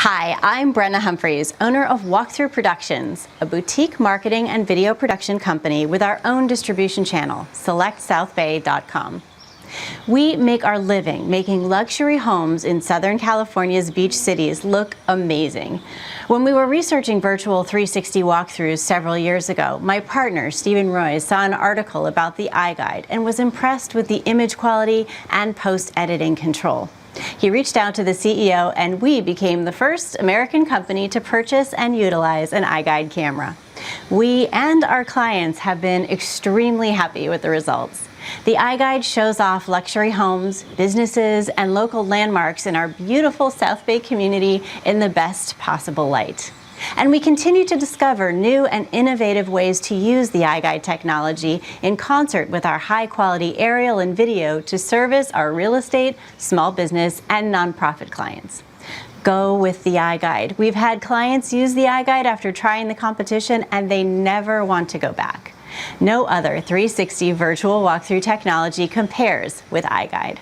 Hi, I'm Brenna Humphreys, owner of Walkthrough Productions, a boutique marketing and video production company with our own distribution channel, selectsouthbay.com. We make our living making luxury homes in Southern California's beach cities look amazing. When we were researching virtual 360 walkthroughs several years ago, my partner, Stephen Royce, saw an article about the iGUIDE and was impressed with the image quality and post-editing control. He reached out to the CEO and we became the first American company to purchase and utilize an iGUIDE camera. We and our clients have been extremely happy with the results. The iGUIDE shows off luxury homes, businesses, and local landmarks in our beautiful South Bay community in the best possible light. And we continue to discover new and innovative ways to use the iGUIDE technology in concert with our high-quality aerial and video to service our real estate, small business, and nonprofit clients. Go with the iGUIDE. We've had clients use the iGUIDE after trying the competition, and they never want to go back. No other 360 virtual walkthrough technology compares with iGUIDE.